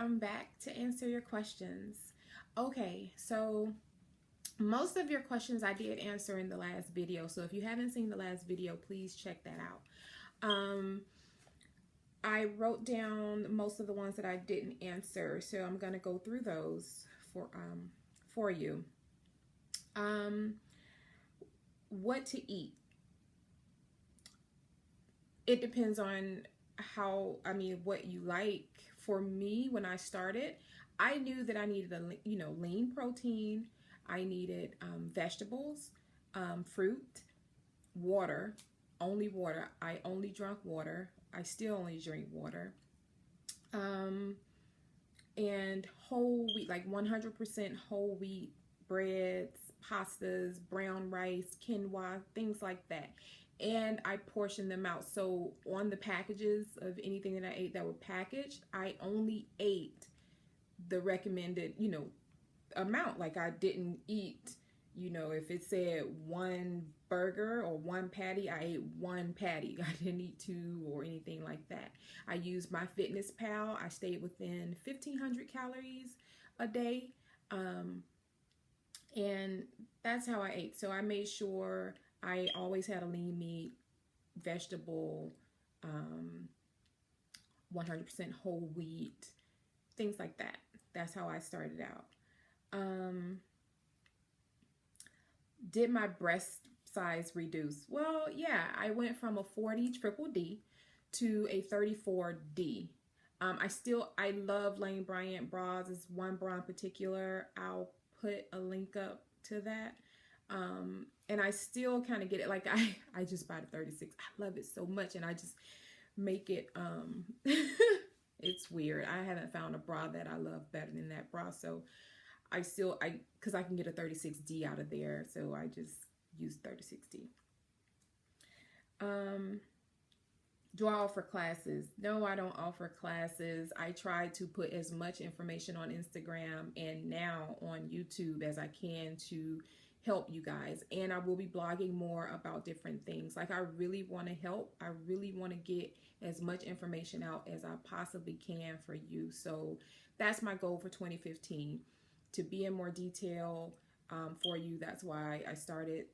I'm back to answer your questions. Okay, so most of your questions I did answer in the last video. So if you haven't seen the last video, please check that out. I wrote down most of the ones that I didn't answer, so I'm gonna go through those for you. What to eat? It depends on what you like. For me, when I started, I knew that I needed lean protein. I needed vegetables, fruit, water, only water. I only drank water. I still only drink water. And whole wheat, like 100% whole wheat breads, pastas, brown rice, quinoa, things like that. And I portioned them out. So on the packages of anything that I ate that were packaged, I only ate the recommended, amount. Like I didn't eat, if it said one burger or one patty, I ate one patty. I didn't eat two or anything like that. I used my Fitness Pal. I stayed within 1,500 calories a day. And that's how I ate. So I made sure I always had a lean meat, vegetable, 100% whole wheat, things like that. That's how I started out. Did my breast size reduce? Well, yeah, I went from a 40 triple D to a 34D. I love Lane Bryant bras. There's one bra in particular. I'll put a link up to that. And I still kind of get it. Like I just bought a 36. I love it so much. And I just make it, it's weird. I haven't found a bra that I love better than that bra. So because I can get a 36D out of there. So I just use 36D. Do I offer classes? No, I don't offer classes. I try to put as much information on Instagram and now on YouTube as I can to help you guys. And I will be blogging more about different things. Like I really want to help. I really want to get as much information out as I possibly can for you. So that's my goal for 2015, to be in more detail for you. That's why I started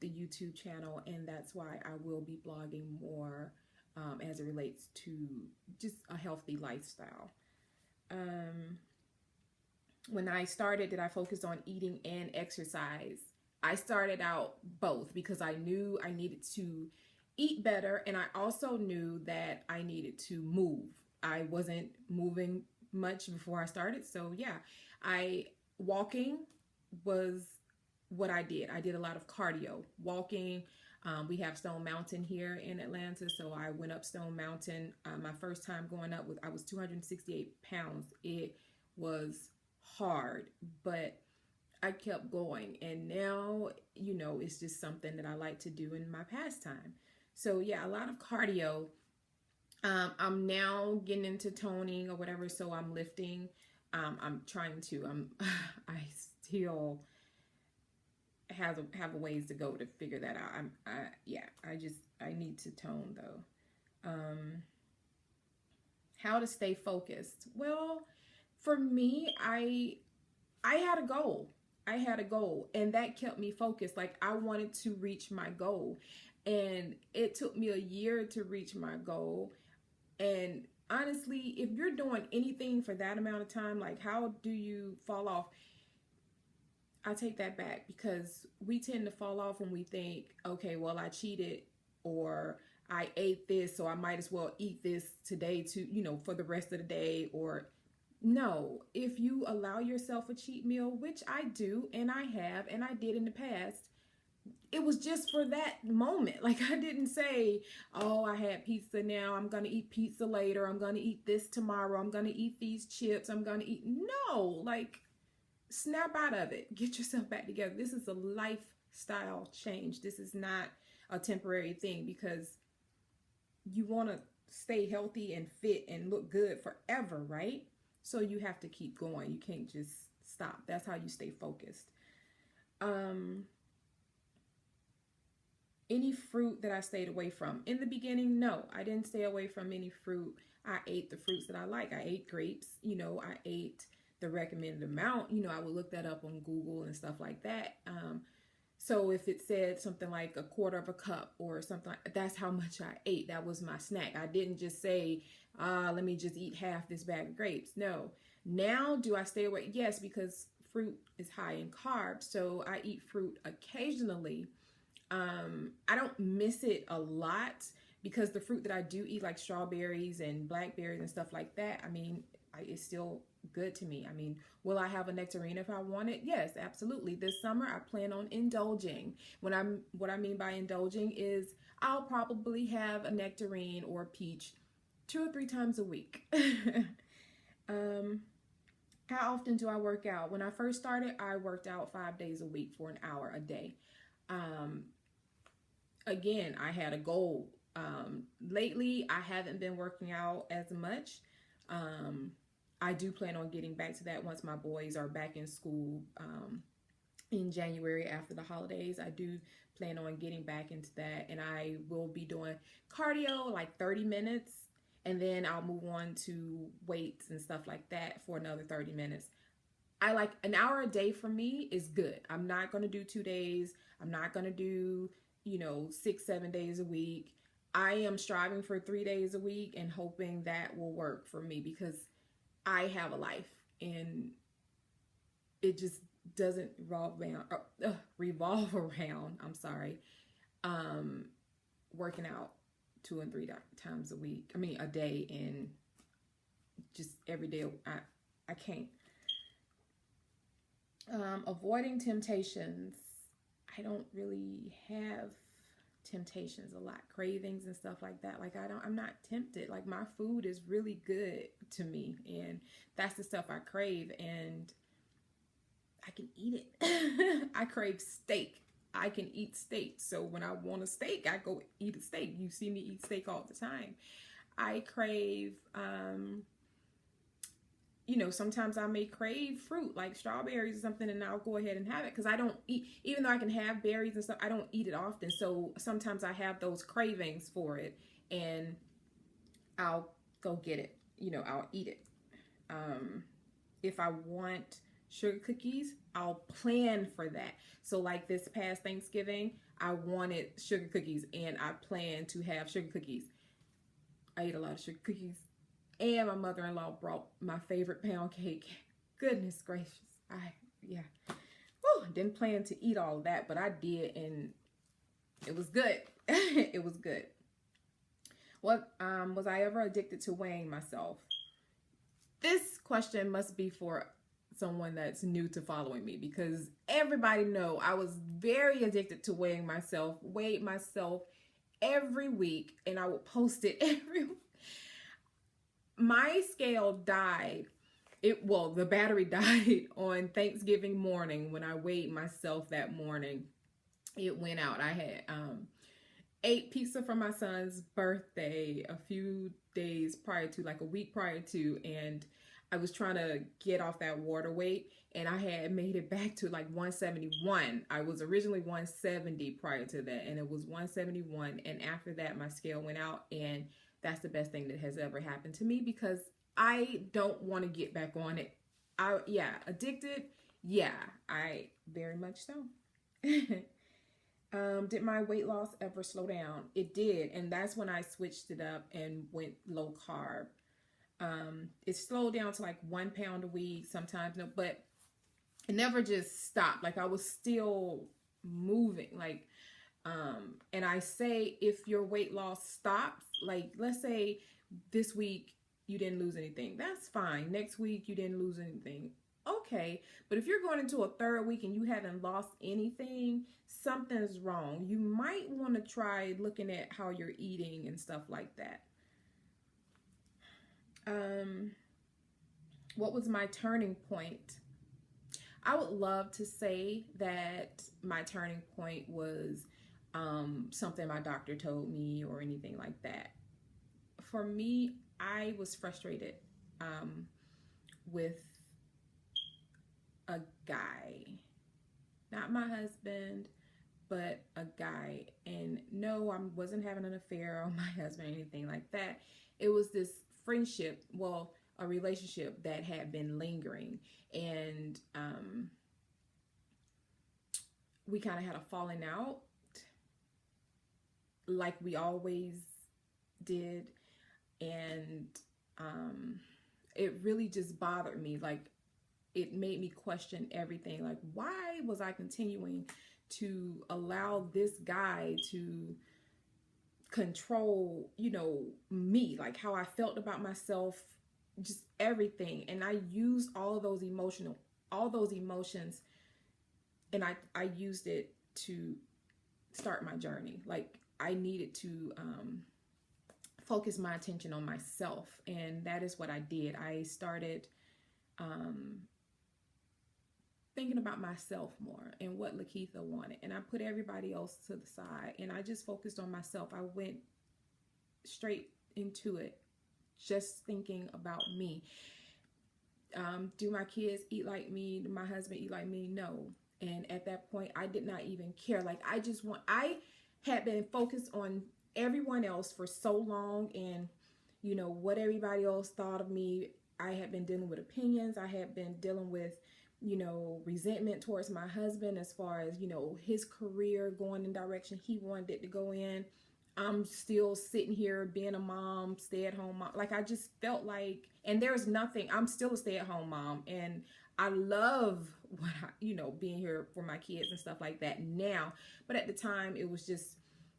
the YouTube channel, and that's why I will be blogging more as it relates to just a healthy lifestyle. When I started, did I focus on eating and exercise? I started out both because I knew I needed to eat better, and I also knew that I needed to move. I wasn't moving much before I started, so yeah, walking was what I did. I did a lot of cardio, walking. We have Stone Mountain here in Atlanta, so I went up Stone Mountain. My first time going up, I was 268 pounds. It was hard, but I kept going, and now, it's just something that I like to do in my pastime. So yeah, a lot of cardio. I'm now getting into toning or whatever, so I'm lifting. I'm trying to. I still have a ways to go to figure that out. I need to tone though. How to stay focused? Well, for me, I had a goal. And that kept me focused. Like I wanted to reach my goal, and it took me a year to reach my goal. And honestly, if you're doing anything for that amount of time, like how do you fall off? I take that back, because we tend to fall off when we think, okay, well, I cheated, or I ate this, so I might as well eat this today to, for the rest of the day. Or no, if you allow yourself a cheat meal, which I do, and I have, and I did in the past, it was just for that moment. Like I didn't say, oh, I had pizza, now I'm going to eat pizza later. I'm going to eat this tomorrow. I'm going to eat these chips. I'm going to eat. No, like snap out of it. Get yourself back together. This is a lifestyle change. This is not a temporary thing, because you want to stay healthy and fit and look good forever, right? So you have to keep going. You can't just stop. That's how you stay focused. Any fruit that I stayed away from? In the beginning, no, I didn't stay away from any fruit. I ate the fruits that I like. I ate grapes, I ate the recommended amount. I would look that up on Google and stuff like that. So if it said something like a quarter of a cup or something, that's how much I ate. That was my snack. I didn't just say, let me just eat half this bag of grapes. No. Now, do I stay away? Yes, because fruit is high in carbs. So I eat fruit occasionally. I don't miss it a lot because the fruit that I do eat, like strawberries and blackberries and stuff like that, it's still good to me. Will I have a nectarine if I want it? Yes, absolutely. This summer, I plan on indulging. What I mean by indulging is I'll probably have a nectarine or a peach 2 or 3 times a week. How often do I work out? When I first started, I worked out 5 days a week for an hour a day. Again, I had a goal. Lately, I haven't been working out as much. I do plan on getting back to that once my boys are back in school in January after the holidays. I do plan on getting back into that, and I will be doing cardio like 30 minutes, and then I'll move on to weights and stuff like that for another 30 minutes. I like an hour a day for me is good. I'm not going to do 2 days. I'm not going to do, 6, 7 days a week. I am striving for 3 days a week and hoping that will work for me because I have a life and it just doesn't revolve around, working out 2 and 3 times a week. A day, and just every day. I can't. Avoiding temptations. I don't really have temptations a lot, cravings and stuff like that. I'm not tempted. Like, my food is really good to me, and that's the stuff I crave, and I can eat it. I crave steak. I can eat steak. So when I want a steak, I go eat a steak. You see me eat steak all the time. I crave, sometimes I may crave fruit like strawberries or something, and I'll go ahead and have it because I don't eat, even though I can have berries and stuff, I don't eat it often. So sometimes I have those cravings for it, and I'll go get it. I'll eat it. If I want sugar cookies, I'll plan for that. So like this past Thanksgiving, I wanted sugar cookies, and I planned to have sugar cookies. I ate a lot of sugar cookies. And my mother-in-law brought my favorite pound cake. Goodness gracious. Didn't plan to eat all of that, but I did, and it was good. It was good. What was I ever addicted to weighing myself? This question must be for someone that's new to following me, because everybody know I was very addicted to weighing myself, weighed myself every week, and I would post it every week. My scale died. The battery died on Thanksgiving morning when I weighed myself that morning. It went out. I had ate pizza for my son's birthday a few days prior to, like a week prior to, and I was trying to get off that water weight, and I had made it back to like 171. I was originally 170 prior to that, and it was 171, and after that my scale went out, and that's the best thing that has ever happened to me because I don't want to get back on it. Addicted? Yeah, I very much so. Did my weight loss ever slow down? It did, and that's when I switched it up and went low carb. It slowed down to like 1 pound a week sometimes, but it never just stopped. Like, I was still moving, and I say if your weight loss stops, like let's say this week you didn't lose anything, that's fine. Next week you didn't lose anything, okay. But if you're going into a 3rd week and you haven't lost anything, something's wrong. You might want to try looking at how you're eating and stuff like that. What was my turning point? I would love to say that my turning point was something my doctor told me or anything like that. For me, I was frustrated with a guy, not my husband, but a guy. And no, I wasn't having an affair on my husband or anything like that. It was this friendship, well, a relationship that had been lingering. And we kind of had a falling out like we always did. And it really just bothered me. Like, it made me question everything. Like, why was I continuing to allow this guy to control, me, like how I felt about myself, just everything. And I used all those emotions, and I used it to start my journey. Like, I needed to focus my attention on myself, and that is what I did. I started thinking about myself more and what Lakeitha wanted, and I put everybody else to the side, and I just focused on myself. I went straight into it, just thinking about me. Do my kids eat like me? Do my husband eat like me? No. And at that point, I did not even care. Like, I had been focused on everyone else for so long, and what everybody else thought of me. I had been dealing with opinions. I had been dealing with resentment towards my husband, as far as his career going in direction he wanted it to go in. I'm still sitting here being a mom, stay-at-home mom. Like, I just felt like, and there's nothing, I'm still a stay-at-home mom, and I love what being here for my kids and stuff like that now. But at the time, it was just,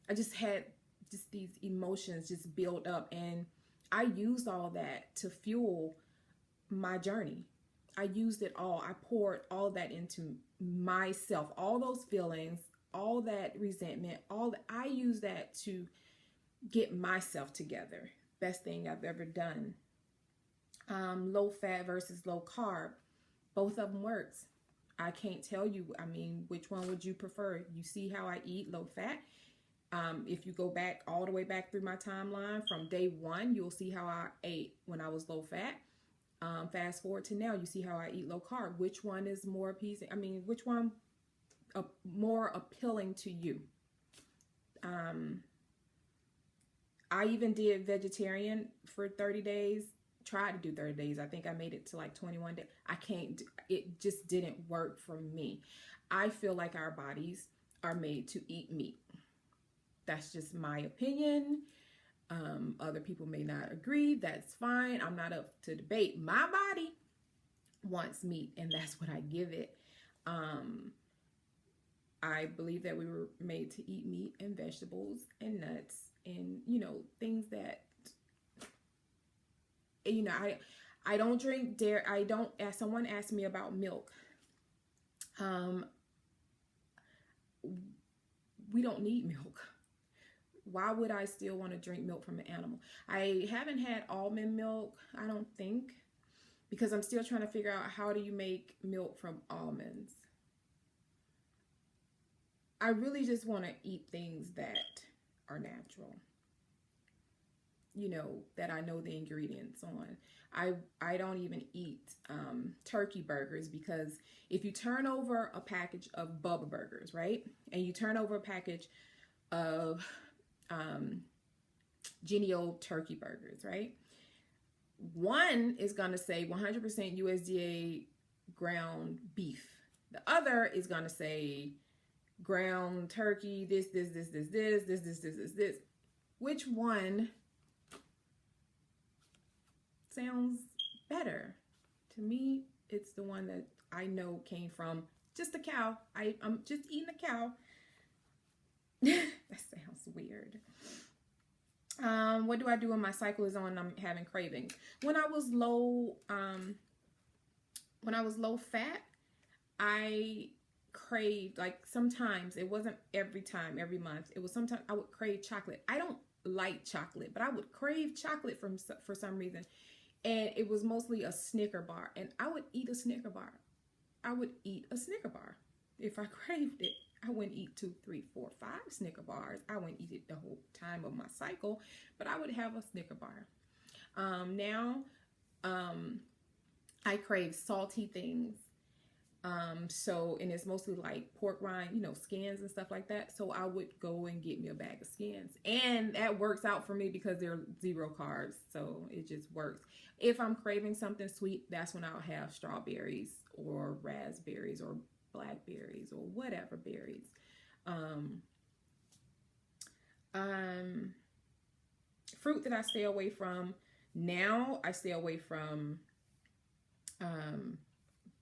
I just had just these emotions just build up, and I used all that to fuel my journey. I used it all. I poured all that into myself, all those feelings, all that resentment, I used that to get myself together. Best thing I've ever done. Low fat versus low carb. Both of them works. I can't tell you, which one would you prefer? You see how I eat low fat. If you go back all the way back through my timeline from day one, you'll see how I ate when I was low fat. Fast forward to now, you see how I eat low carb. Which one is more appeasing? Which one more appealing to you? I even did vegetarian for 30 days. Tried to do 30 days. I think I made it to like 21 days. It just didn't work for me. I feel like our bodies are made to eat meat. That's just my opinion. Other people may not agree. That's fine. I'm not up to debate. My body wants meat, and that's what I give it. I believe that we were made to eat meat and vegetables and nuts and, things that, I don't drink dairy. I don't, as someone asked me about milk. We don't need milk. Why would I still want to drink milk from an animal? I haven't had almond milk, I don't think, because I'm still trying to figure out how do you make milk from almonds. I really just want to eat things that are natural, that I know the ingredients on. I don't even eat turkey burgers, because if you turn over a package of Bubba burgers, right, and you turn over a package of Genio turkey burgers, right, one is going to say 100% USDA ground beef. The other is going to say ground turkey, this. Which one sounds better? To me, it's the one that I know came from just a cow. I'm just eating a cow. That sounds weird. What do I do when my cycle is on and I'm having cravings? When I was low fat, I craved, like, sometimes, it wasn't every time, every month. It was sometimes I would crave chocolate. I don't like chocolate, but I would crave chocolate for some reason. And it was mostly a Snicker bar. And I would eat a Snicker bar. If I craved it. I wouldn't eat 2, 3, 4, 5 Snicker bars. I wouldn't eat it the whole time of my cycle, but I would have a Snicker bar. Now, I crave salty things. So, and it's mostly like pork rind, you know, skins and stuff like that. So I would go and get me a bag of skins. And that works out for me because they're 0 carbs. So it just works. If I'm craving something sweet, that's when I'll have strawberries or raspberries or blackberries or whatever berries. Um, um, Fruit that I stay away from now, I stay away from um,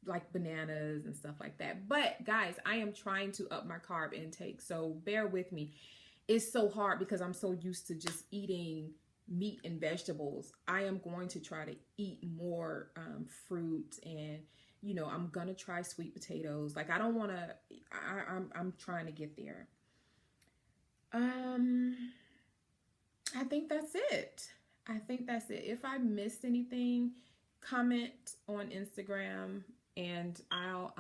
like bananas and stuff like that. But guys, I am trying to up my carb intake, so bear with me. It's so hard because I'm so used to just eating meat and vegetables. I am going to try to eat more fruit, and you know, I'm gonna try sweet potatoes. Like I don't want to. I'm trying to get there. Um, I think that's it. I think that's it. If I missed anything, comment on Instagram and I'll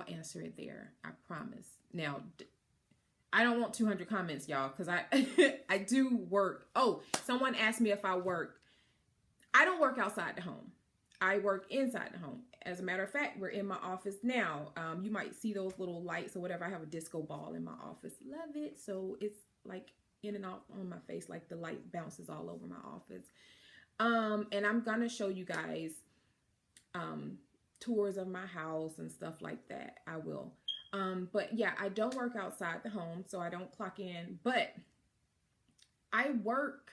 answer it there. I promise. Now, I don't want 200 comments, y'all, because I I do work. Oh, someone asked me if I work. I don't work outside the home. I work inside the home. As a matter of fact, we're in my office now. You might see those little lights or whatever. I have a disco ball in my office. Love it. So it's like in and out on my face, like the light bounces all over my office. And I'm gonna show you guys tours of my house and stuff like that. I will. But yeah, I don't work outside the home, so I don't clock in, but I work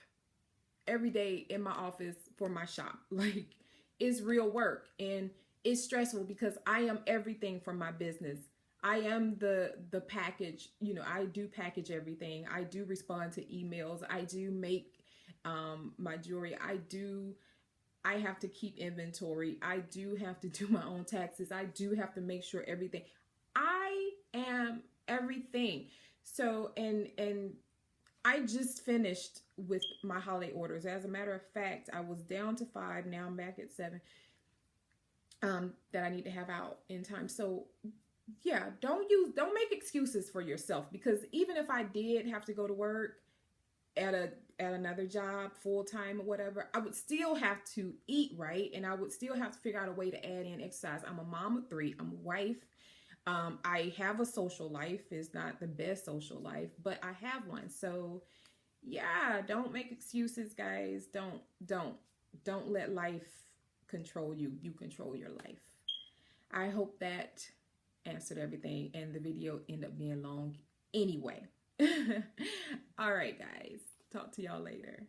every day in my office for my shop. Like it's real work and it's stressful because I am everything for my business. I am the package, you know, I do package everything. I do respond to emails. I do make my jewelry. I have to keep inventory. I do have to do my own taxes. I do have to make sure everything. I am everything. So and I just finished with my holiday orders. As a matter of fact, I was down to 5. Now I'm back at 7 that I need to have out in time. So yeah, don't make excuses for yourself, because even if I did have to go to work at another job full time or whatever, I would still have to eat right, and I would still have to figure out a way to add in exercise. I'm a mom of 3. I'm a wife. I have a social life. It's not the best social life, but I have one. So yeah, don't make excuses, guys. Don't let life control you. You control your life. I hope that answered everything, and the video ended up being long anyway. All right, guys. Talk to y'all later.